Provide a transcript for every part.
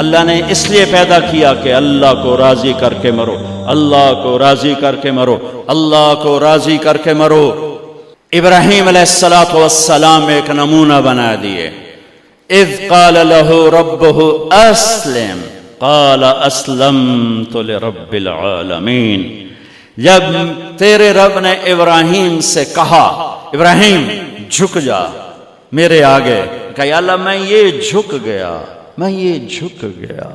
اللہ نے اس لیے پیدا کیا کہ اللہ کو راضی کر کے مرو، اللہ کو راضی کر کے مرو، اللہ کو راضی کر کے مرو۔ ابراہیم علیہ السلام ایک نمونہ بنا دیے۔ اذ قال له ربه اسلم قال اسلمت لرب العالمین۔ جب تیرے رب نے ابراہیم سے کہا ابراہیم جھک جا میرے آگے، کہ یا اللہ میں یہ جھک گیا، میں یہ جھک گیا،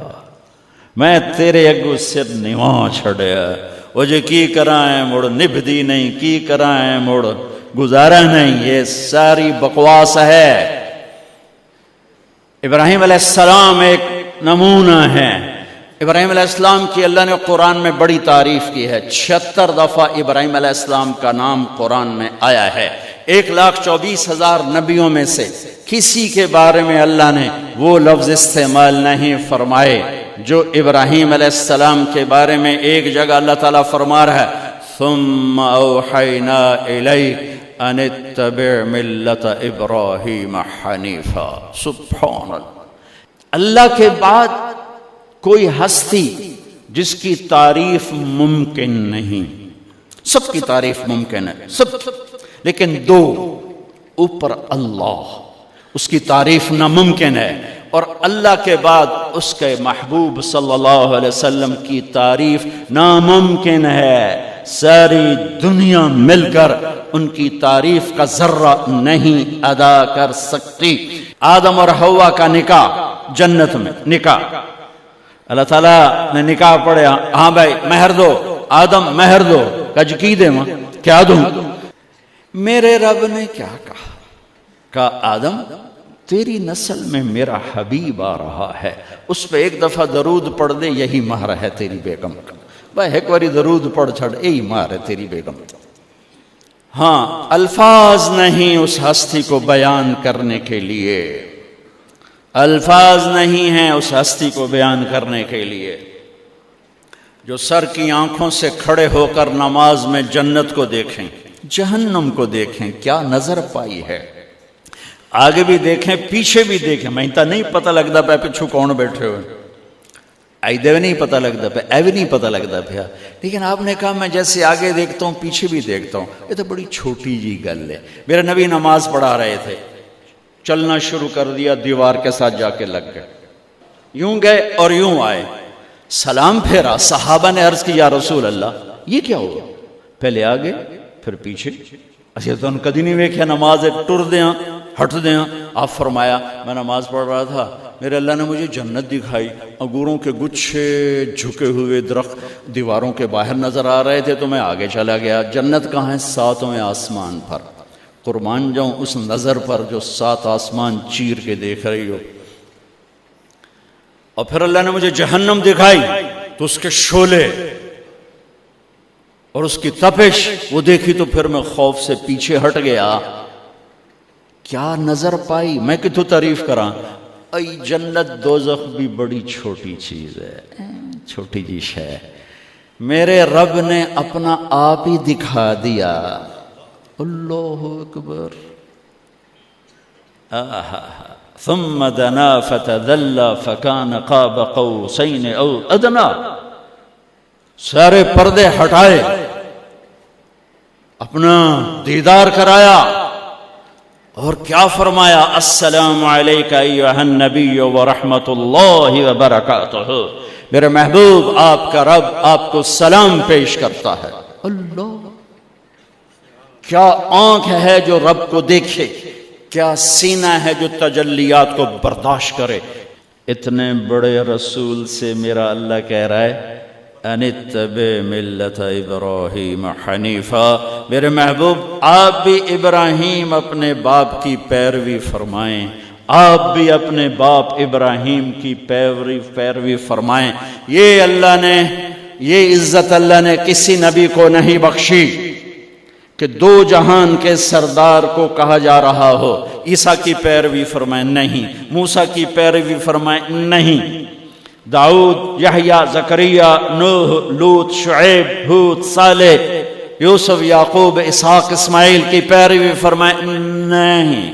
میں تیرے اگو سر نواں چھڑیا، وہ جو کی کرائیں مڑ نبھدی نہیں، کی کرائیں مڑ گزارا نہیں، یہ ساری بکواس ہے۔ ابراہیم علیہ السلام ایک نمونہ ہے۔ ابراہیم علیہ السلام کی اللہ نے قرآن میں بڑی تعریف کی ہے۔ 76 دفعہ ابراہیم علیہ السلام کا نام قرآن میں آیا ہے۔ 1,24,000 نبیوں میں سے کسی کے بارے میں اللہ نے وہ لفظ استعمال نہیں فرمائے جو ابراہیم علیہ السلام کے بارے میں ایک جگہ اللہ تعالیٰ فرما رہا ہے ثم اوحینا الیک ان اتبع ملت ابراہیم حنیفا۔ سبحان اللہ۔ اللہ کے بعد کوئی ہستی جس کی تعریف ممکن نہیں، سب کی تعریف ممکن ہے، سب، لیکن دو، اوپر اللہ، اس کی تعریف ناممکن ہے، اور اللہ کے بعد اس کے محبوب صلی اللہ علیہ وسلم کی تعریف ناممکن ہے۔ ساری دنیا مل کر ان کی تعریف کا ذرہ نہیں ادا کر سکتی۔ آدم اور حوا کا نکاح جنت میں، نکاح اللہ تعالیٰ نے نکاح پڑھا، ہاں بھائی مہر دو، آدم مہر دو، کج کی دے ماں کیا دوں؟ میرے رب نے کیا کہا آدم تیری نسل میں میرا حبیب آ رہا ہے، اس پہ ایک دفعہ درود پڑھ دے، یہی مہر ہے تیری بیگم کا۔ بھائی ایک باری درود پڑھ چھڑ، یہی مہر ہے تیری بیگم کا۔ ہاں الفاظ نہیں اس ہستی کو بیان کرنے کے لیے، الفاظ نہیں ہیں اس ہستی کو بیان کرنے کے لیے۔ جو سر کی آنکھوں سے کھڑے ہو کر نماز میں جنت کو دیکھیں، جہنم کو دیکھیں، کیا نظر پائی ہے، آگے بھی دیکھیں پیچھے بھی دیکھیں، میں تا نہیں پتہ لگتا پہ پچھو کون بیٹھے ہوئے، آئی دے نہیں پتہ لگتا پہ، اے بھی نہیں پتہ لگتا پہ، لیکن آپ نے کہا میں جیسے آگے دیکھتا ہوں پیچھے بھی دیکھتا ہوں، یہ تو بڑی چھوٹی جی گل ہے۔ میرے نبی نماز پڑھا رہے تھے، چلنا شروع کر دیا، دیوار کے ساتھ جا کے لگ گئے، یوں گئے اور یوں آئے، سلام پھیرا، صحابہ نے عرض کی یا رسول اللہ یہ کیا ہوا؟ پہلے آگے پھر پیچھے، اچھا تو ان کدی نہیں ویکھیا نماز ٹر دیاں ہٹ دیاں۔ آپ فرمایا میں نماز پڑھ رہا تھا، میرے اللہ نے مجھے جنت دکھائی، انگوروں کے گچھے جھکے ہوئے درخت دیواروں کے باہر نظر آ رہے تھے تو میں آگے چلا گیا۔ جنت کہاں ہے؟ 7ویں آسمان پر۔ قربان جاؤں اس نظر پر جو 7 آسمان چیر کے دیکھ رہی ہو۔ اور پھر اللہ نے مجھے جہنم دکھائی تو اس کے شعلے اور اس کی تپش وہ دیکھی تو پھر میں خوف سے پیچھے ہٹ گیا۔ کیا نظر پائی، میں کتوں تعریف کراں؟ ای جنت دوزخ بھی بڑی چھوٹی چیز ہے، چھوٹی جی شے، میرے رب نے اپنا آپ ہی دکھا دیا۔ اللہ اکبر۔ ثم دنا فتدلى فكان قاب قوسين او ادنى۔ سارے پردے ہٹائے، اپنا دیدار کرایا، اور کیا فرمایا؟ السلام علیک ایھا النبی ورحمۃ اللہ وبرکاتہ۔ میرے محبوب آپ کا رب آپ کو سلام پیش کرتا ہے۔ اللہ، کیا آنکھ ہے جو رب کو دیکھے، کیا سینہ ہے جو تجلیات کو برداشت کرے۔ اتنے بڑے رسول سے میرا اللہ کہہ رہا ہے ان اتبع ملت ابراہیم حنیفا۔ میرے محبوب آپ بھی ابراہیم اپنے باپ کی پیروی فرمائیں، آپ بھی اپنے باپ ابراہیم کی پیروی فرمائیں۔ یہ اللہ نے، یہ عزت اللہ نے کسی نبی کو نہیں بخشی کہ 2 جہان کے سردار کو کہا جا رہا ہو عیسیٰ کی پیروی فرمائیں، نہیں، موسیٰ کی پیروی فرمائیں، نہیں، داؤد، یحییٰ، زکریا، نوح، لوط، شعیب، ہود، صالح، یوسف، یعقوب، اسحاق، اسماعیل کی پیروی فرمائیں، نہیں۔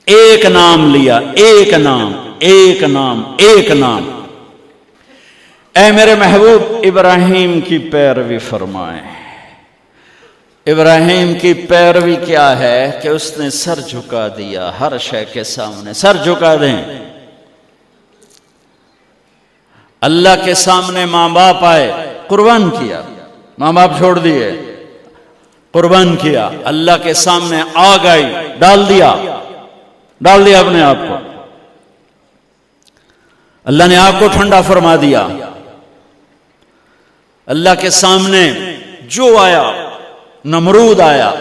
ایک نام لیا، ایک نام، ایک نام، ایک نام۔ اے میرے محبوب ابراہیم کی پیروی فرمائیں۔ ابراہیم کی پیروی کیا ہے کہ اس نے سر جھکا دیا ہر شے کے سامنے۔ سر جھکا دیں۔ اللہ کے سامنے ماں باپ آئے، قربان کیا، ماں باپ چھوڑ دیے، قربان کیا، اللہ کے سامنے آگ آئی، ڈال دیا اپنے آپ کو، اللہ نے آگ کو ٹھنڈا فرما دیا۔ اللہ کے سامنے جو آیا، نمرود آیا،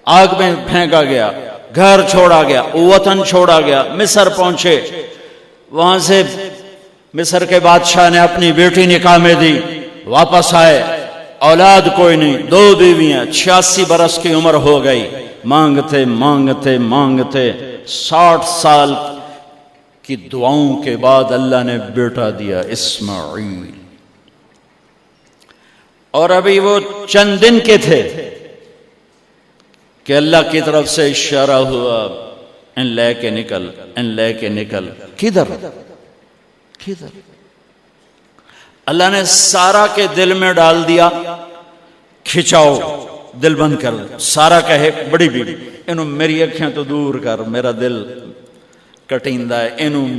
آگ میں پھینکا گیا، گھر چھوڑا گیا، وطن چھوڑا گیا، مصر پہنچے، وہاں سے مصر کے بادشاہ نے اپنی بیٹی نکاح میں دی، واپس آئے، اولاد کوئی نہیں، 2 بیویاں، 86 برس کی عمر ہو گئی، مانگتے مانگتے مانگتے 60 سال کی دعاؤں کے بعد اللہ نے بیٹا دیا، اسماعیل۔ اور ابھی وہ چند دن کے تھے کہ اللہ کی طرف سے اشارہ ہوا، ان لے کے نکل، ان لے کے نکل۔ کدھر؟ اللہ نے سارا کے دل میں ڈال دیا، کھچاؤ، دل بند کر دے۔ سارا کہے بڑی بیوی، انہوں میری اکھیاں تو دور کر، میرا دل کٹیندہ ہے، انہوں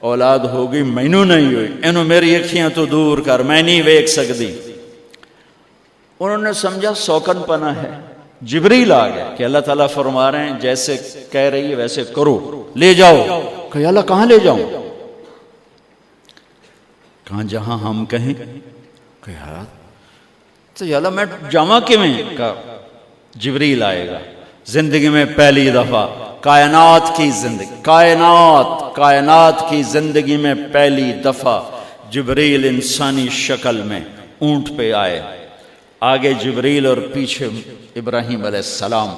اولاد ہوگی مینوں نہیں ہوئی، انہوں میری اکھیاں تو دور کر، میں نہیں ویکھ سکتی۔ انہوں نے سمجھا سوکن پنا ہے۔ جبریل آ گیا کہ اللہ تعالیٰ فرما رہے ہیں جیسے کہہ رہی ہے ویسے کرو، لے جاؤ۔ کہ اللہ کہاں لے جاؤں؟ کہاں جہاں ہم کہیں۔ کہ یار تو اللہ میں جامع کیویں؟ کہا جبریل آئے گا زندگی میں پہلی دفعہ، کائنات کی زندگی میں پہلی دفعہ جبریل انسانی شکل میں اونٹ پہ آئے، آگے جبریل اور پیچھے ابراہیم علیہ السلام،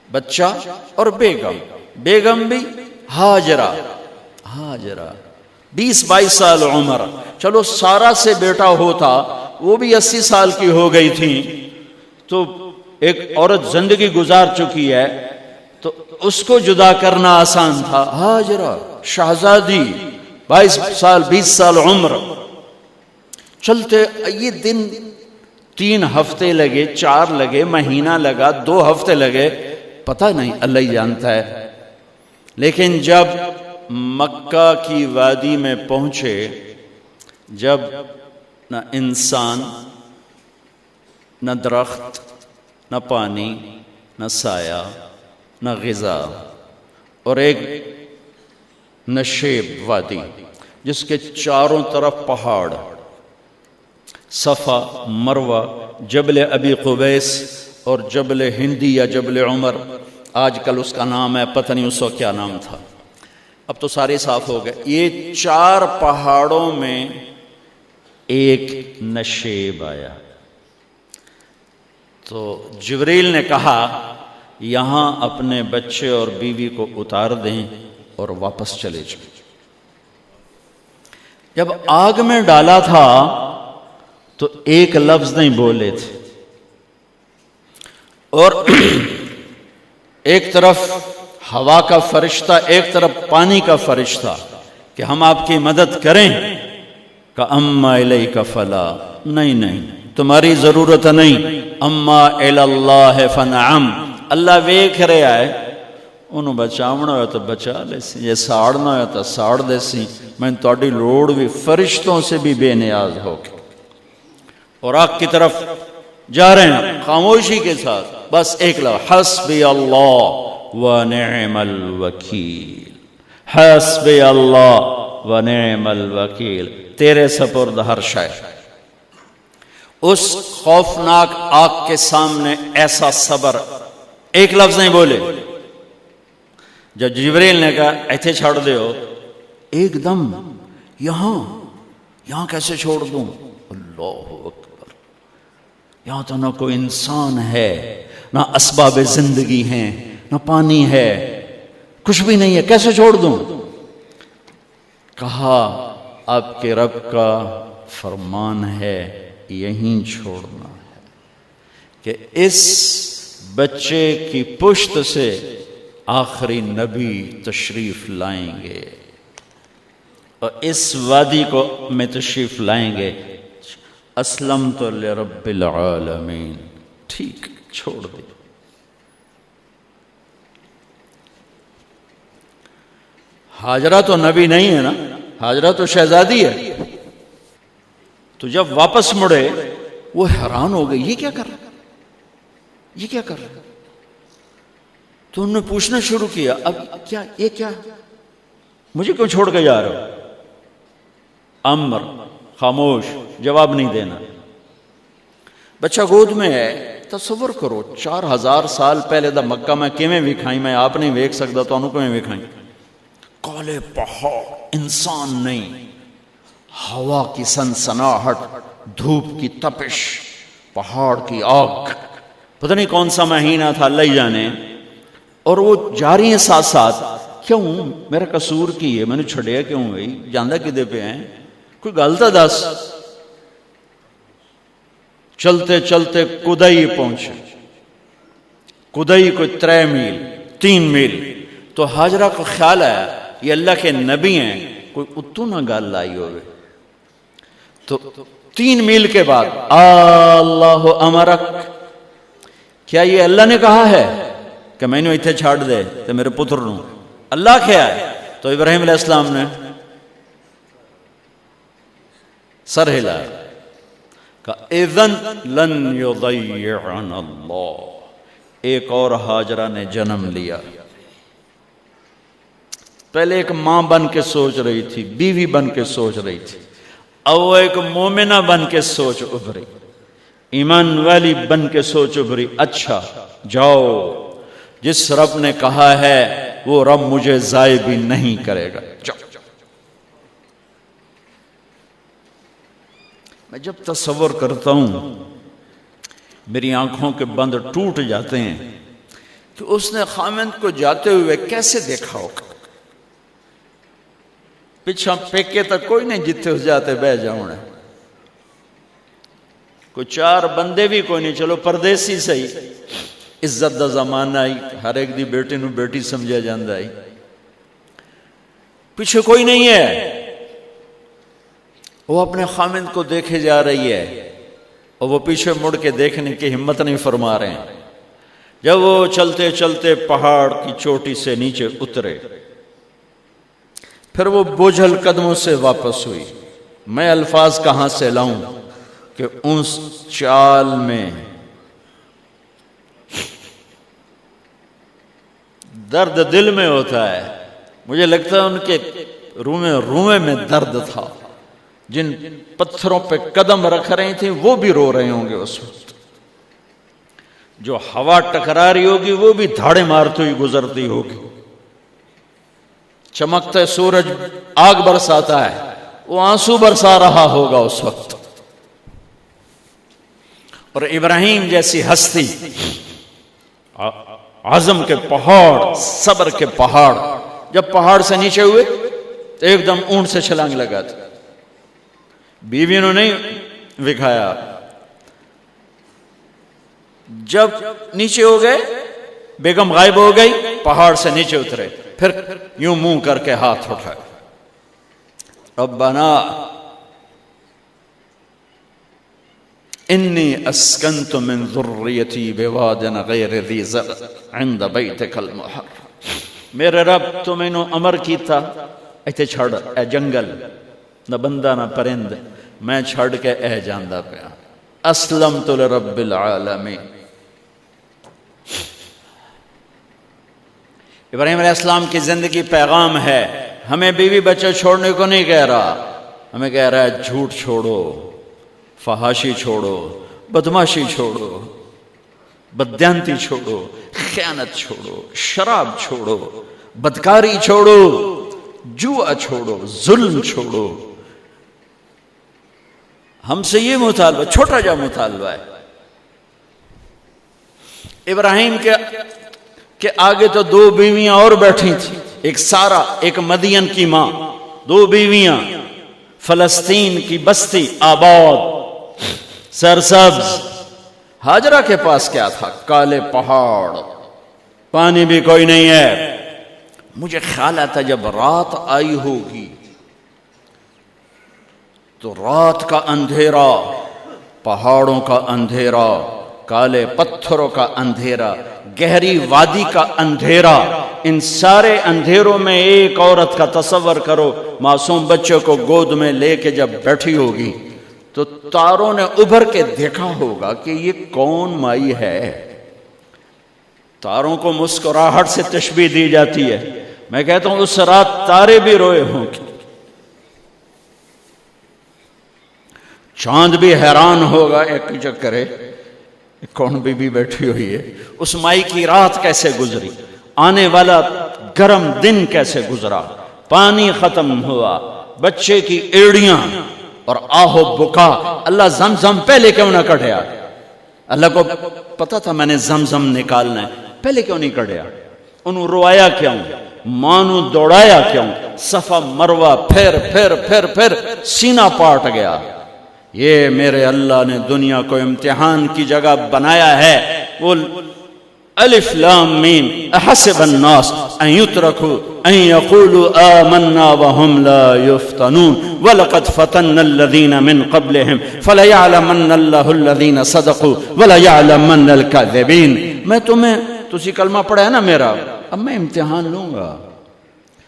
بچہ اور بیگم بھی ہاجرہ 20-22 سال عمر۔ چلو سارا سے بیٹا ہوتا، وہ بھی 80 سال کی ہو گئی تھی، تو ایک عورت زندگی گزار چکی ہے تو اس کو جدا کرنا آسان تھا۔ ہاجرہ شہزادی 22 سال 20 سال عمر۔ چلتے یہ دن 3 ہفتے لگے، 4 لگے، مہینہ لگا، 2 ہفتے لگے، پتہ نہیں، اللہ ہی جانتا ہے۔ لیکن جب مکہ کی وادی میں پہنچے، جب نہ انسان، نہ درخت، نہ پانی، نہ سایہ، نہ غذا، اور ایک نشیب وادی جس کے چاروں طرف پہاڑ، صفا، مروہ، جبل ابی قبیس اور جبل ہندی یا جبل عمر، آج کل اس کا نام ہے، پتہ نہیں اس وقت کیا نام تھا، اب تو سارے صاف ہو گئے۔ یہ 4 پہاڑوں میں ایک نشیب آیا، تو جبریل نے کہا یہاں اپنے بچے اور بیوی کو اتار دیں اور واپس چلے جائیں۔ جب آگ میں ڈالا تھا تو ایک لفظ نہیں بولے تھے، اور ایک طرف ہوا کا فرشتہ، ایک طرف پانی کا فرشتہ کہ ہم آپ کی مدد کریں، کہ اما الیک فلا، نہیں تمہاری ضرورت نہیں، اما اللہ فنعم، اللہ ویکھ رہا ہے، انہوں بچاونا ہوا تو بچا لے سی، یہ ساڑنا ہوا تو ساڑ دے سی، میں تہاڈی لوڑ بھی فرشتوں سے بھی بے نیاز ہو کے۔ اور آگ کی طرف جا رہے ہیں خاموشی کے ساتھ، بس ایک لفظ، حسبی اللہ ونعم الوکیل، حسبی اللہ ونعم الوکیل، تیرے سپرد ہر شے۔ اس خوفناک آگ کے سامنے ایسا صبر، ایک لفظ نہیں بولے۔ جب جبریل نے کہا ایتھے چھوڑ دیو، ایک دم یہاں کیسے چھوڑ دوں؟ اللہ اکبر، یہاں تو نہ کوئی انسان ہے، نہ اسباب زندگی ہیں، نہ پانی ہے، کچھ بھی نہیں ہے، کیسے چھوڑ دوں؟ کہا آپ کے رب کا فرمان ہے یہیں چھوڑنا ہے، کہ اس بچے کی پشت سے آخری نبی تشریف لائیں گے۔ اور اس وادی کو میں تشریف لائیں گے، اسلمت لرب العالمین، ٹھیک چھوڑ دے۔ ہاجرہ تو نبی نہیں ہے نا، ہاجرہ تو شہزادی ہے۔ تو جب واپس مڑے وہ حیران ہو گئی، یہ کیا کر رہا، یہ کیا کر رہا؟ تو انہوں نے پوچھنا شروع کیا، اب کیا یہ کیا، مجھے کیوں چھوڑ کے جا رہے ہو؟ امر، خاموش، جواب نہیں دینا۔ بچہ گود میں ہے، تصور کرو 4000 سال پہلے دا مکہ میں کیویں وکھائی، میں آپ نہیں ویکھ سکتا تو انہوں کیویں وکھائی؟ کالے پہاڑ، انسان نہیں، ہوا کی سنسناہٹ، دھوپ کی تپش، پہاڑ کی آگ، پتہ نہیں کون سا مہینہ تھا اللہ ہی جانے، اور وہ جاری ہیں ساتھ ساتھ۔ کیوں میرا قصور کی ہے، میں نے چھڑیا کیوں ہوئی، جاندہ کدے پہ ہیں، کوئی غلطہ دس۔ چلتے چلتے کدئی پہنچے، کدئی کوئی 3 میل 3 میل۔ تو ہاجرہ کو خیال ہے یہ اللہ کے نبی ہیں، کوئی اتو نہ گال لائی ہوئے۔ تو 3 میل کے بعد اللہ امرک، کیا یہ اللہ نے کہا ہے کہ میں نے اتنے چھاڑ دے تو میرے پتر نوں؟ اللہ کیا ہے؟ تو ابراہیم علیہ السلام نے سر ہلایا، کہا اذن لن یضیعنا اللہ۔ ایک اور ہاجرہ نے جنم لیا۔ پہلے ایک ماں بن کے سوچ رہی تھی، بیوی بن کے سوچ رہی تھی، اب وہ ایک مومنہ بن کے سوچ ابھری، ایمان والی بن کے سوچ ابھری۔ اچھا جاؤ، جس رب نے کہا ہے وہ رب مجھے ضائع بھی نہیں کرے گا، جاؤ۔ میں جب تصور کرتا ہوں میری آنکھوں کے بند ٹوٹ جاتے ہیں کہ اس نے خامند کو جاتے ہوئے کیسے دیکھا ہوگا۔ پچھا پیکے تک کوئی نہیں جتے اس جاتے بہ جاؤں، کوئی 4 بندے بھی کوئی نہیں، چلو پردیسی صحیح، عزت دا زمانہ آئی، ہر ایک دی بیٹی نو بیٹی سمجھا جاندہ آئی، پیچھے کوئی نہیں ہے۔ وہ اپنے خامند کو دیکھے جا رہی ہے اور وہ پیچھے مڑ کے دیکھنے کی ہمت نہیں فرما رہے ہیں۔ جب وہ چلتے چلتے پہاڑ کی چوٹی سے نیچے اترے، پھر وہ بوجھل قدموں سے واپس ہوئی۔ میں الفاظ کہاں سے لاؤں کہ اس چال میں درد دل میں ہوتا ہے۔ مجھے لگتا ہے ان کے رومے میں درد تھا، جن پتھروں پہ قدم رکھ رہی تھیں وہ بھی رو رہے ہوں گے اس وقت، جو ہوا ٹکرا رہی ہوگی وہ بھی دھاڑے مارتی ہوئی گزرتی ہوگی، چمکتا سورج آگ برساتا ہے، وہ آنسو برسا رہا ہوگا اس وقت۔ اور ابراہیم جیسی ہستی، عزم کے پہاڑ، صبر کے پہاڑ، جب پہاڑ سے نیچے ہوئے تو ایک دم اونٹ سے چھلانگ لگا تھا۔ بیوی نے نہیں وکھایا، جب نیچے ہو گئے بیگم غائب ہو گئی، پہاڑ سے نیچے اترے، پھر یوں منہ کر کے ہاتھ اٹھائے، ربنا انی اسکنت من ذریتی بواد غیر ذی زرع عند بیتک المحرم۔ میرے رب تو میں نے امر کی تھا ایتھے چھڑ، اے جنگل، نہ بندہ نہ پرند، میں چھڑ کے اے جاندہ پیا، اسلمت لرب العالمین۔ ابراہیم علیہ السلام کی زندگی پیغام ہے، ہمیں بیوی بچے چھوڑنے کو نہیں کہہ رہا، ہمیں کہہ رہا ہے جھوٹ چھوڑو، فحاشی چھوڑو، بدماشی چھوڑو، بددیانتی چھوڑو، خیانت چھوڑو، شراب چھوڑو، بدکاری چھوڑو، جوا چھوڑو، ظلم چھوڑو۔ ہم سے یہ مطالبہ، چھوٹا جا مطالبہ ہے۔ ابراہیم کے آگے تو 2 بیویاں اور بیٹھی تھیں، ایک سارا، ایک مدین کی ماں، 2 بیویاں، فلسطین کی بستی آباد سرسبز۔ ہاجرہ کے پاس کیا تھا؟ کالے پہاڑ، پانی بھی کوئی نہیں ہے۔ مجھے خیال آتا جب رات آئی ہوگی تو رات کا اندھیرا، پہاڑوں کا اندھیرا، کالے پتھروں کا اندھیرا، گہری وادی کا اندھیرا، ان سارے اندھیروں میں ایک عورت کا تصور کرو، معصوم بچے کو گود میں لے کے جب بیٹھی ہوگی تو تاروں نے ابھر کے دیکھا ہوگا کہ یہ کون مائی ہے۔ تاروں کو مسکراہٹ سے تشبیہ دی جاتی ہے، میں کہتا ہوں اس رات تارے بھی روئے ہوں گے، چاند بھی حیران ہوگا، ایک چکرے کون بی بی بیٹھی ہوئی ہے، اس مائی کی رات کیسے گزری، آنے والا گرم دن کیسے گزرا، پانی ختم ہوا، بچے کی ایڑیاں اور آہو بکا۔ اللہ زمزم پہلے کیوں نہ کڑھیا؟ اللہ کو پتا تھا میں نے زمزم نکالنا ہے، پہلے کیوں نہیں کڑھیا؟ انہوں روایا کیوں؟ مانو دوڑایا کیوں؟ صفا مروہ پھر پھر پھر پھر سینہ پاٹ گیا۔ یہ میرے اللہ نے دنیا کو امتحان کی جگہ بنایا ہے۔ وہ الف لام میم احسب الناس ان يتركوا ان يقولوا آمنا وهم لا يفتنون ولقد فتنا الذين من قبلهم فليعلمن الله الذين صدقوا وليعلمن الكاذبين۔ میں تمہیں تسی کلمہ پڑھا ہے نا میرا، اب میں امتحان لوں گا،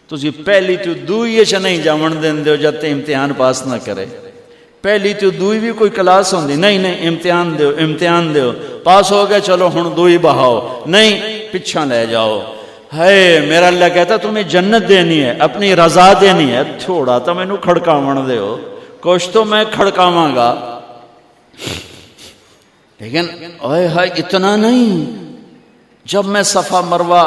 تسی پہلی تو دوئی چ نہیں جاون دین دیو جب تے امتحان پاس نہ کرے، پہلی تو دوئی بھی کوئی کلاس ہوندی نہیں، امتحان دیو امتحان دیو، پاس ہو گئے چلو ہن دوئی بہاؤ، نہیں پچھا لے جاؤ۔ ہے میرا اللہ کہتا تمہیں جنت دینی ہے، اپنی رضا دینی ہے، تھوڑا تو میں نو کھڑکاون دیو، کچھ تو میں کھڑکاواں گا، لیکن اوئے ہائے اتنا نہیں۔ جب میں صفا مروہ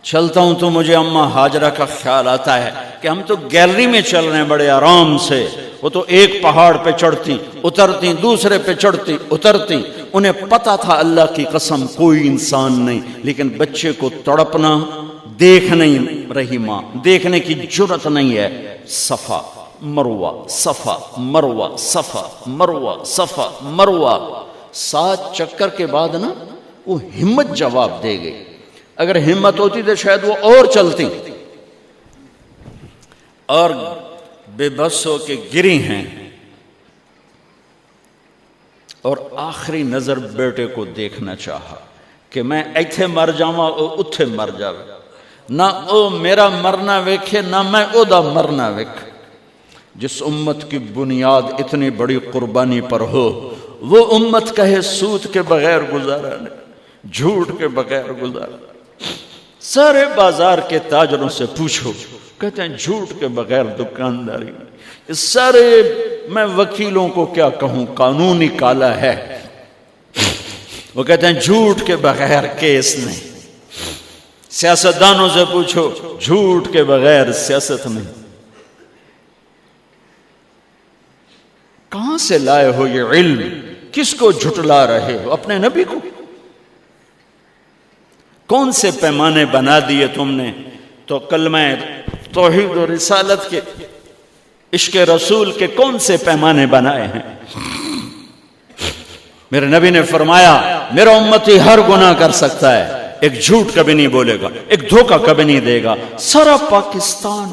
چلتا ہوں تو مجھے اماں ہاجرہ کا خیال آتا ہے کہ ہم تو گیلری میں چل رہے ہیں بڑے آرام سے، وہ تو ایک پہاڑ پہ چڑھتی اترتی، دوسرے پہ چڑھتی اترتی، انہیں پتا تھا اللہ کی قسم کوئی انسان نہیں، لیکن بچے کو تڑپنا دیکھ نہیں رہی ماں، دیکھنے کی جرت نہیں ہے۔ صفا مروہ صفا مروہ صفا مروہ صفا مروہ، 7 چکر کے بعد نا وہ ہمت جواب دے گئی، اگر ہمت ہوتی تو شاید وہ اور چلتی، اور بے بس ہو کے گری ہیں، اور آخری نظر بیٹے کو دیکھنا چاہا کہ میں ایتھے مر جاواں او اتھے مر جاوے، نہ او میرا مرنا ویکھے نہ میں او دا مرنا ویکھ۔ جس امت کی بنیاد اتنی بڑی قربانی پر ہو، وہ امت کہے سود کے بغیر گزارا نہیں، جھوٹ کے بغیر گزارا۔ سارے بازار کے تاجروں سے پوچھو، کہتے ہیں جھوٹ کے بغیر دکانداری۔ اس سارے میں وکیلوں کو کیا کہوں، قانون نکالا ہے، وہ کہتے ہیں جھوٹ کے بغیر کیس نہیں۔ سیاستدانوں سے پوچھو، جھوٹ کے بغیر سیاست نہیں۔ کہاں سے لائے ہو یہ علم؟ کس کو جھٹلا رہے ہو؟ اپنے نبی کو؟ کون سے پیمانے بنا دیے تم نے؟ تو کلمہ توحید و رسالت کے، عشق رسول کے کون سے پیمانے بنائے ہیں؟ میرے نبی نے فرمایا میرا امتی ہر گناہ کر سکتا ہے، ایک جھوٹ کبھی نہیں بولے گا، ایک دھوکہ کبھی نہیں دے گا۔ سارا پاکستان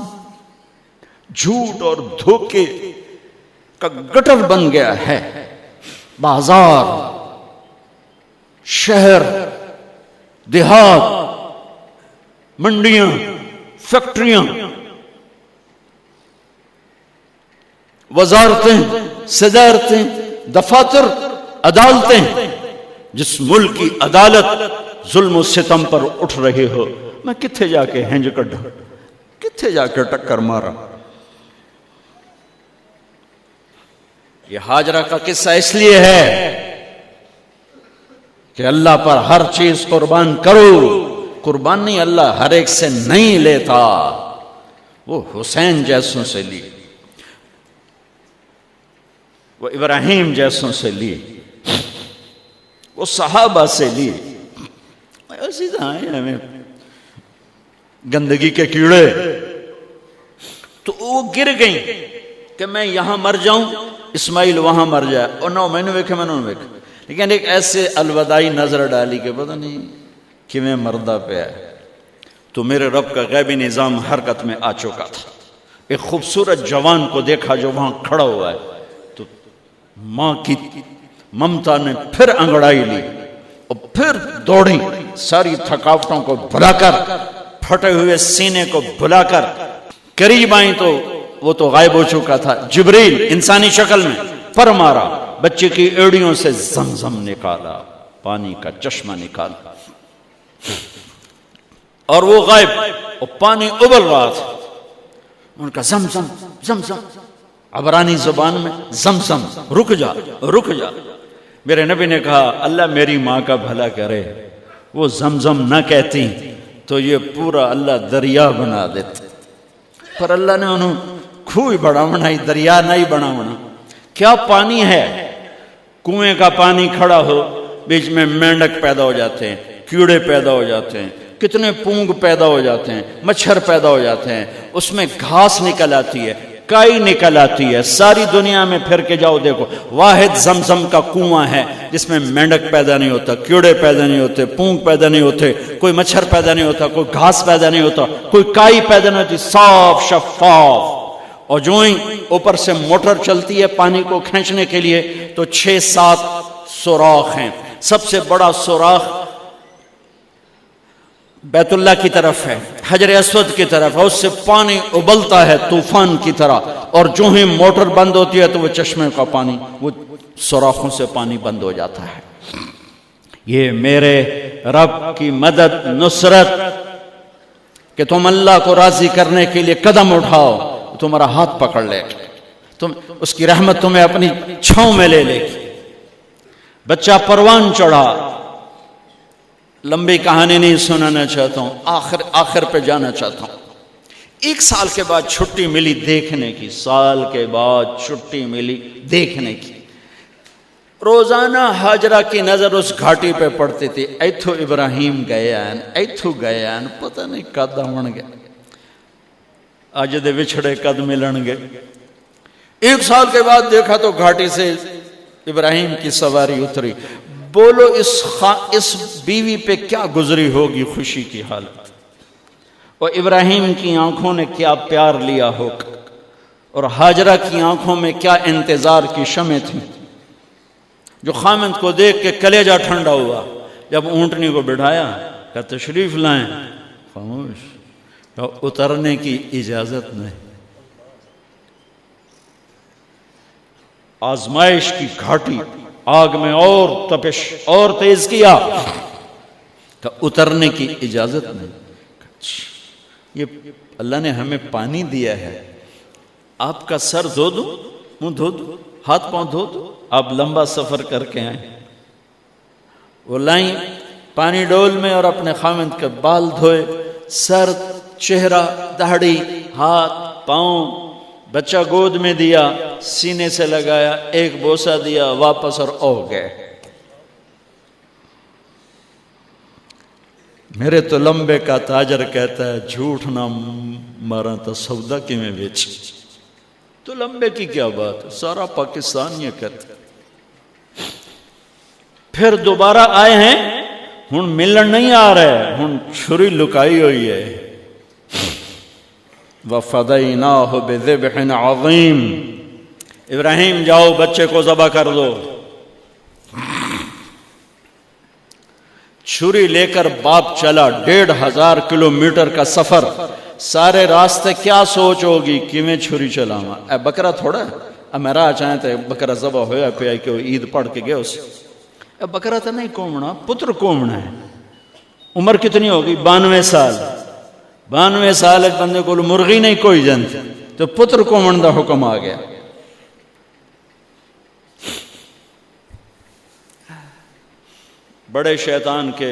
جھوٹ اور دھوکے کا گٹر بن گیا ہے، بازار، شہر، دیہات، منڈیاں، فیکٹریاں، وزارتیں، صدارتیں، دفاتر، عدالتیں، جس ملک کی عدالت ظلم و ستم پر اٹھ رہے ہو، میں کتھے جا کے ہنج کڈھا، کتھے جا کے ٹکر مارا۔ یہ ہاجرہ کا قصہ اس لیے ہے کہ اللہ پر ہر چیز قربان کرو، قربان نہیں، اللہ ہر ایک سے نہیں لیتا، وہ حسین جیسوں سے لی، وہ ابراہیم جیسوں سے لی، وہ صحابہ سے لی۔ ایسی ہمیں گندگی کے کیڑے، تو وہ گر گئیں کہ میں یہاں مر جاؤں، اسماعیل وہاں مر جائے، اور نو میں نے ویکھے میں نے ویکھے، لیکن ایک ایسے الوداعی نظر ڈالی کہ پتہ نہیں کہ میں مردہ پہ ہے، تو میرے رب کا غیبی نظام حرکت میں آ چکا تھا۔ ایک خوبصورت جوان کو دیکھا جو وہاں کھڑا ہوا ہے، تو ماں کی ممتا نے پھر انگڑائی لی اور پھر دوڑی، ساری تھکاوٹوں کو بھلا کر، پھٹے ہوئے سینے کو بھلا کر قریب آئیں تو وہ تو غائب ہو چکا تھا۔ جبریل انسانی شکل میں پر مارا، بچے کی ایڑیوں سے زمزم نکالا، پانی کا چشمہ نکالا، اور وہ غائب، اور پانی ابل رہا تھا۔ ان کا زمزم زمزم، عبرانی زبان میں زمزم، رک جا رک جا۔ میرے نبی نے کہا اللہ میری ماں کا بھلا کرے، وہ زمزم نہ کہتی تو یہ پورا اللہ دریا بنا دیتے، پر اللہ نے انہوں کھوئی بڑا بنائی، دریا نہیں بنا بنا۔ کیا پانی ہے، کنویں کا پانی کھڑا ہو، بیچ میں مینڈک پیدا ہو جاتے ہیں، کیڑے پیدا ہو جاتے ہیں، کتنے پونگ پیدا ہو جاتے ہیں، مچھر پیدا ہو جاتے ہیں، اس میں گھاس نکل آتی ہے، کائی نکل آتی ہے، ساری دنیا میں پھر کے جاؤ دیکھو، واحد زمزم کا کنواں ہے جس میں مینڈک پیدا نہیں ہوتا، کیڑے پیدا نہیں ہوتے، پونگ پیدا نہیں ہوتے، کوئی مچھر پیدا نہیں ہوتا، کوئی گھاس پیدا نہیں ہوتا، کوئی کائی پیدا نہیں ہوتی، صاف شفاف۔ اور جو ہی اوپر سے موٹر چلتی ہے پانی کو کھینچنے کے لیے تو 6-7 سوراخ ہیں، سب سے بڑا سوراخ بیت اللہ کی طرف ہے، حجر اسود کی طرف ہے، اس سے پانی ابلتا ہے طوفان کی طرح، اور جو ہی موٹر بند ہوتی ہے تو وہ چشمے کا پانی، وہ سوراخوں سے پانی بند ہو جاتا ہے۔ یہ میرے رب کی مدد، نصرت، کہ تم اللہ کو راضی کرنے کے لیے قدم اٹھاؤ، تمہارا ہاتھ پکڑ لے گا، تم اس کی رحمت تمہیں اپنی چھاؤں میں لے لے گی۔ بچہ پروان چڑھا، لمبی کہانی نہیں سنانا چاہتا ہوں، آخر پہ جانا چاہتا ہوں۔ 1 سال کے بعد چھٹی ملی دیکھنے کی، سال کے بعد چھٹی ملی دیکھنے کی۔ روزانہ ہاجرہ کی نظر اس گھاٹی پہ پڑتی تھی، ایتھو ابراہیم گیا پتہ نہیں کد بن گیا، آج دے وچھڑے کد ملن گے۔ 1 سال کے بعد دیکھا تو گھاٹی سے ابراہیم کی سواری اتری۔ بولو اس بیوی پہ کیا گزری ہوگی خوشی کی حالت، اور ابراہیم کی آنکھوں نے کیا پیار لیا ہوگا، اور ہاجرہ کی آنکھوں میں کیا انتظار کی شمع تھی، جو خامند کو دیکھ کے کلیجہ ٹھنڈا ہوا۔ جب اونٹنی کو بٹھایا کہ تشریف لائیں، خاموش، اترنے کی اجازت نہیں۔ آزمائش کی گھاٹی، آگ میں اور تپش اور تیز کیا کہ اترنے کی اجازت نہیں۔ یہ اللہ نے ہمیں پانی دیا ہے، آپ کا سر دھو دوں، منہ دھو دوں، ہاتھ پاؤں دھو دوں، آپ لمبا سفر کر کے آئیں۔ وہ لائیں پانی ڈول میں اور اپنے خامند کے بال دھوئے، سر، چہرہ، داڑھی، ہاتھ، پاؤں، بچہ گود میں دیا، سینے سے لگایا، ایک بوسہ دیا، واپس اور گئے۔ میرے تو لمبے کا تاجر کہتا ہے جھوٹ نہ مارا تو سودا کی میں بیچ، تو لمبے کی کیا بات ہے، سارا پاکستان یہ کہتا ہے۔ پھر دوبارہ آئے ہیں، ہن ملن نہیں آ رہے، ہن چھری لکائی ہوئی ہے۔ وَفَدَيْنَاهُ بِذِبْحٍ عَظِيمٍ، ابراہیم جاؤ بچے کو ذبح کر دو۔ چھری لے کر باپ چلا، 1500 کلومیٹر کا سفر، سارے راستے کیا سوچ ہوگی کہ میں چھری چلاؤں، اے بکرا تھوڑا ہے، اب میرا چاہیں تو بکرا ذبح ہویا پہ کہ وہ عید پڑھ کے گئے اسے، اے بکرا تو نہیں کومنا، پتر کومنا ہے۔ عمر کتنی ہوگی؟ 92 سال۔ 92 سال ایک بندے کو مرغی نہیں کوئی جنت، تو پتر کومن دا حکم آ گیا۔ بڑے شیطان کے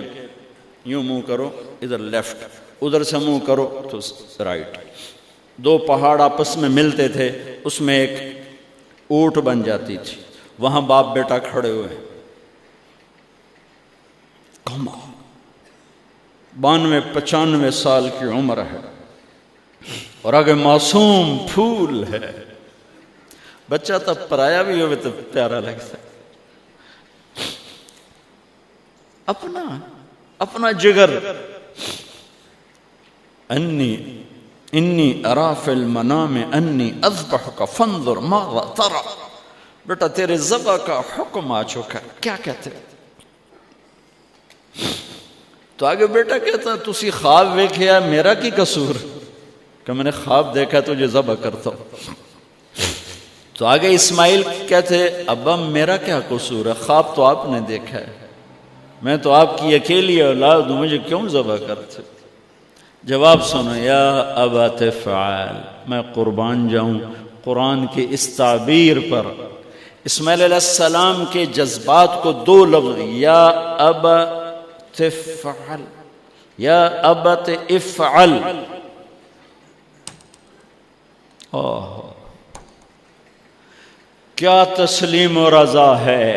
یوں منہ کرو ادھر لیفٹ، ادھر سے منہ کرو تو رائٹ۔ 2 پہاڑ آپس میں ملتے تھے، اس میں ایک اونٹ بن جاتی تھی، وہاں باپ بیٹا کھڑے ہوئے، 92-95 سال کی عمر ہے، اور آگے معصوم پھول ہے۔ بچہ تب پرایا بھی ہوئے تو پیارا لگتا ہے، اپنا جگر۔ انی انی ارا فی المنام انی اذبحک فانظر ماذا ترى، بیٹا تیرے ذبح کا حکم آ چکا ہے، کیا کہتے؟ تو آگے بیٹا کہتا تسی خواب ویکھیا، میرا کی قصور کہ میں نے خواب دیکھا تجھے ذبح کرتا ہوں۔ تو آگے اسماعیل کہتے ابا میرا کیا قصور ہے، خواب تو آپ نے دیکھا ہے، میں تو آپ کی اکیلی اولاد ہوں، مجھے کیوں ذبح کرتے؟ جواب سنو، یا ابا تفعل، میں قربان جاؤں قرآن کی اس تعبیر پر۔ اسماعیل علیہ السلام کے جذبات کو دو لفظ، یا ابا تفعل، یا ابت افعل، کیا تسلیم و رضا ہے۔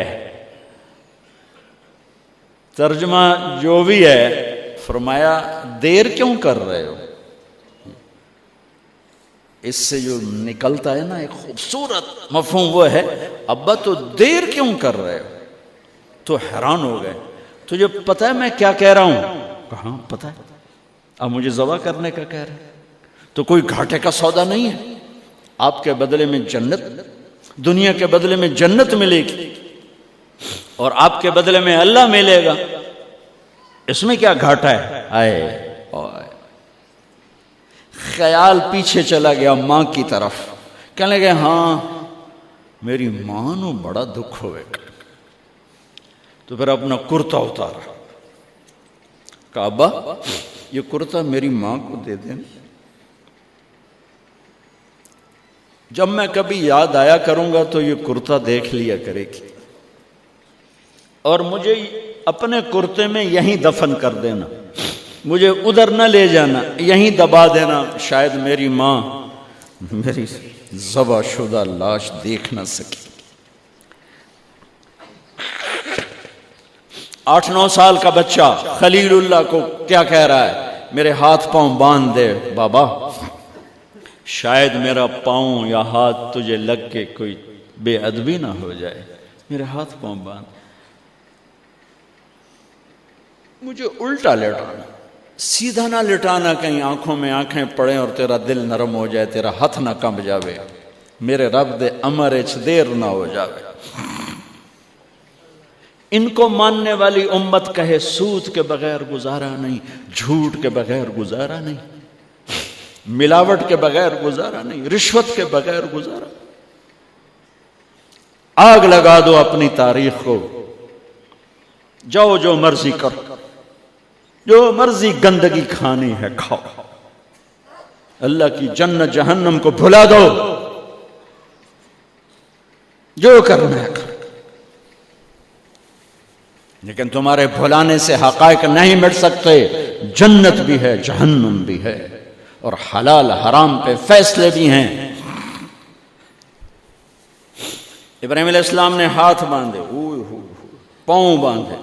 ترجمہ جو بھی ہے، فرمایا دیر کیوں کر رہے ہو؟ اس سے جو نکلتا ہے نا ایک خوبصورت مفہوم وہ ہے، ابا تو دیر کیوں کر رہے ہو؟ تو حیران ہو گئے، تجھے پتہ ہے میں کیا کہہ رہا ہوں؟ کہاں پتہ ہے، اب مجھے ذبح کرنے کا کہہ رہے ہیں، تو کوئی گھاٹے کا سودا نہیں ہے، آپ کے بدلے میں جنت، دنیا کے بدلے میں جنت ملے گی اور آپ کے بدلے میں اللہ ملے گا، اس میں کیا گھاٹا ہے؟ آئے خیال پیچھے چلا گیا ماں کی طرف، کہنے لگے ہاں میری ماں نو بڑا دکھ ہوئے گا۔ تو پھر اپنا کرتا اتارا، کہا ابا یہ کرتا میری ماں کو دے دیں، جب میں کبھی یاد آیا کروں گا تو یہ کرتا دیکھ لیا کرے گی، اور مجھے اپنے کرتے میں یہیں دفن کر دینا، مجھے ادھر نہ لے جانا، یہیں دبا دینا، شاید میری ماں میری ذبح شدہ لاش دیکھ نہ سکی۔ 8-9 سال کا بچہ خلیل اللہ کو کیا کہہ رہا ہے؟ میرے ہاتھ پاؤں باندھ دے بابا، شاید میرا پاؤں یا ہاتھ تجھے لگ کے کوئی بے ادبی نہ ہو جائے، میرے ہاتھ پاؤں باندھ۔ مجھے الٹا لٹانا، سیدھا نہ لٹانا، کہیں آنکھوں میں آنکھیں پڑیں اور تیرا دل نرم ہو جائے، تیرا ہاتھ نہ کمب جاوے، میرے رب دے امر اچ دیر نہ ہو جاوے۔ ان کو ماننے والی امت کہے سود کے بغیر گزارا نہیں، جھوٹ کے بغیر گزارا نہیں، ملاوٹ کے بغیر گزارا نہیں، رشوت کے بغیر گزارا۔ آگ لگا دو اپنی تاریخ کو، جاؤ جو مرضی کرو، جو مرضی گندگی کھانی ہے کھاؤ، اللہ کی جنت جہنم کو بھلا دو، جو کرنا ہے کرو، لیکن تمہارے بھلانے سے حقائق نہیں مٹ سکتے۔ جنت بھی ہے، جہنم بھی ہے، اور حلال حرام پہ فیصلے بھی ہیں۔ ابراہیم علیہ السلام نے ہاتھ باندھے، پاؤں باندھے،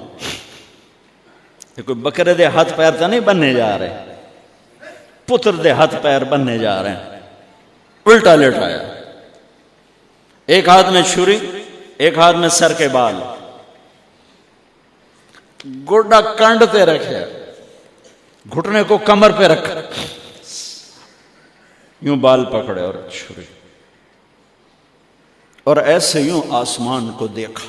یہ کوئی بکرے دے ہاتھ پیر تو نہیں بننے جا رہے، پتر دے ہاتھ پیر بننے جا رہے ہیں۔ الٹا لٹایا، ایک ہاتھ میں چھری، ایک ہاتھ میں سر کے بال، گوڈا کنڈ تے رکھے، گھٹنے کو کمر پہ رکھا، یوں بال پکڑے اور چھری، اور ایسے یوں آسمان کو دیکھا۔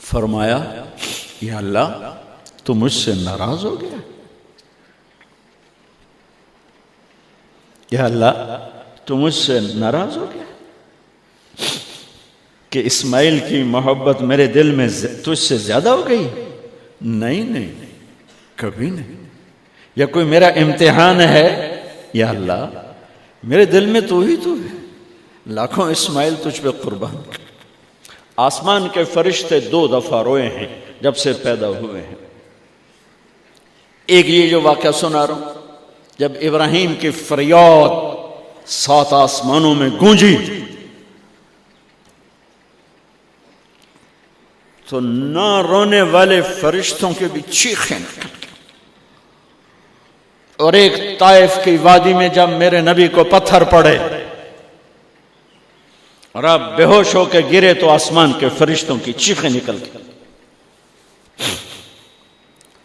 فرمایا یا اللہ تو مجھ سے ناراض ہو گیا، یا اللہ تو مجھ سے ناراض ہو گیا کہ اسماعیل کی محبت میرے دل میں تجھ سے زیادہ ہو گئی؟ نہیں، کبھی نہیں، یا کوئی میرا امتحان ہے؟ یا اللہ میرے دل میں تو ہی تو ہے، لاکھوں اسماعیل تجھ پہ قربان۔ آسمان کے فرشتے 2 دفعہ روئے ہیں جب سے پیدا ہوئے ہیں۔ ایک یہ جو واقعہ سنا رہا ہوں، جب ابراہیم کی فریاد 7 آسمانوں میں گونجی تو نہ رونے والے فرشتوں کے بھی چیخیں نکل گئیں، اور ایک طائف کی وادی میں جب میرے نبی کو پتھر پڑے اور آپ بے ہوش ہو کے گرے تو آسمان کے فرشتوں کی چیخیں نکل گئی.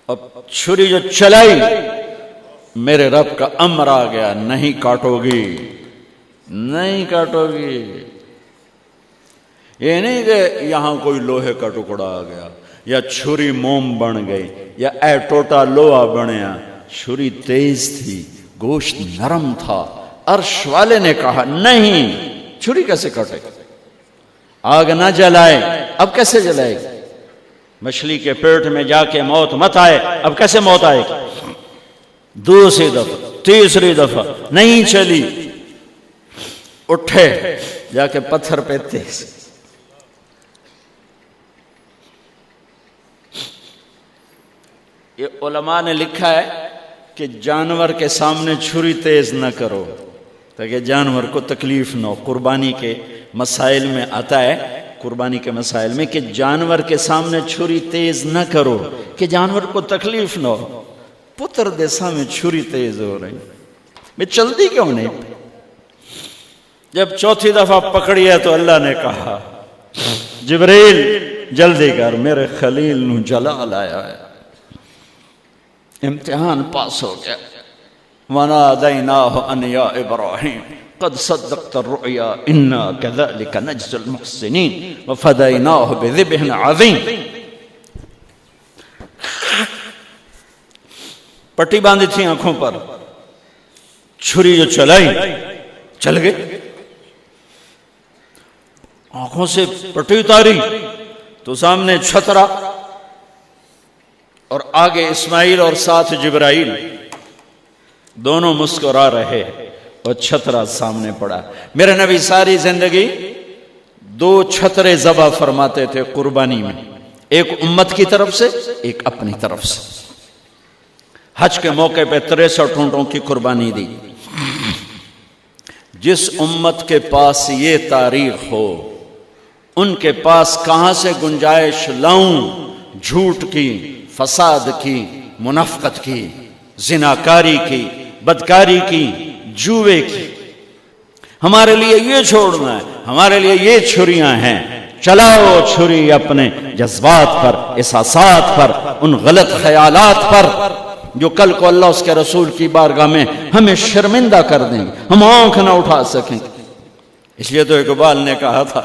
اب چھری جو چلائی میرے رب کا امر آ گیا، نہیں کاٹو گی، نہیں کاٹو گی. یہ نہیں کہ یہاں کوئی لوہے کا ٹکڑا آ گیا یا چھری موم بن گئی یا اے ٹوٹا لوہا بنیا. چھری تیز تھی، گوشت نرم تھا. عرش والے نے کہا نہیں، چھری کیسے کاٹے؟ آگ نہ جلائے. اب کیسے جلائے گی؟ مچھلی کے پیٹ میں جا کے موت مت آئے. اب کیسے موت آئے گی؟ دوسری دفعہ، تیسری دفعہ نہیں چلی. اٹھے جا کے پتھر پہ تیز. یہ علماء نے لکھا ہے کہ جانور کے سامنے چھری تیز نہ کرو تاکہ جانور کو تکلیف نہ ہو. قربانی کے مسائل میں آتا ہے، قربانی کے مسائل میں، کہ جانور کے سامنے چھری تیز نہ کرو کہ جانور کو تکلیف نہ ہو. پتر دے سامنے چھری تیز ہو رہی، میں چلتی کیوں نہیں؟ جب چوتھی دفعہ پکڑی ہے تو اللہ نے کہا جبریل جلدی کر، میرے خلیل نو جلا لایا ہے. امتحان پاس ہو گیا. وَنَادَيْنَاهُ أَنْ يَا إِبْرَاهِيمُ قَدْ صَدَّقْتَ الرُّؤْيَا إِنَّا كَذَلِكَ نَجْزِي الْمُحْسِنِينَ وَفَدَيْنَاهُ بِذِبْحٍ عَظِيمٍ. پٹی باندھی تھی آنکھوں پر، چھری جو چلائی چل گئی. آنکھوں سے پٹی اتاری تو سامنے چھترا اور آگے اسماعیل اور ساتھ جبرائیل، دونوں مسکرا رہے اور چھترا سامنے پڑا. میرے نبی ساری زندگی دو چھترے ذبح فرماتے تھے قربانی میں، ایک امت کی طرف سے، ایک اپنی طرف سے. حج کے موقع پہ 63 اونٹوں کی قربانی دی. جس امت کے پاس یہ تاریخ ہو ان کے پاس کہاں سے گنجائش لاؤں جھوٹ کی، فساد کی، منافقت کی، زناکاری کی، بدکاری کی، جوے کی. ہمارے لیے یہ چھوڑنا ہے، ہمارے لیے یہ چھریاں ہیں. چلاؤ چھری اپنے جذبات پر، احساسات پر، ان غلط خیالات پر جو کل کو اللہ اس کے رسول کی بارگاہ میں ہمیں شرمندہ کر دیں گے، ہم آنکھ نہ اٹھا سکیں. اس لیے تو اقبال نے کہا تھا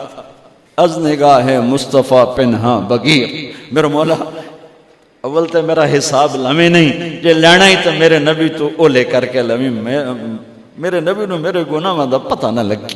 از نگاہ مصطفیٰ پنہاں بگیر. میرا مولا اول تو میرا حساب لمی نہیں، جے لینا ہی تو میرے نبی تو او لے کر کے لمی. میرے نبی نو میرے گناہ دا پتہ نہ لگی.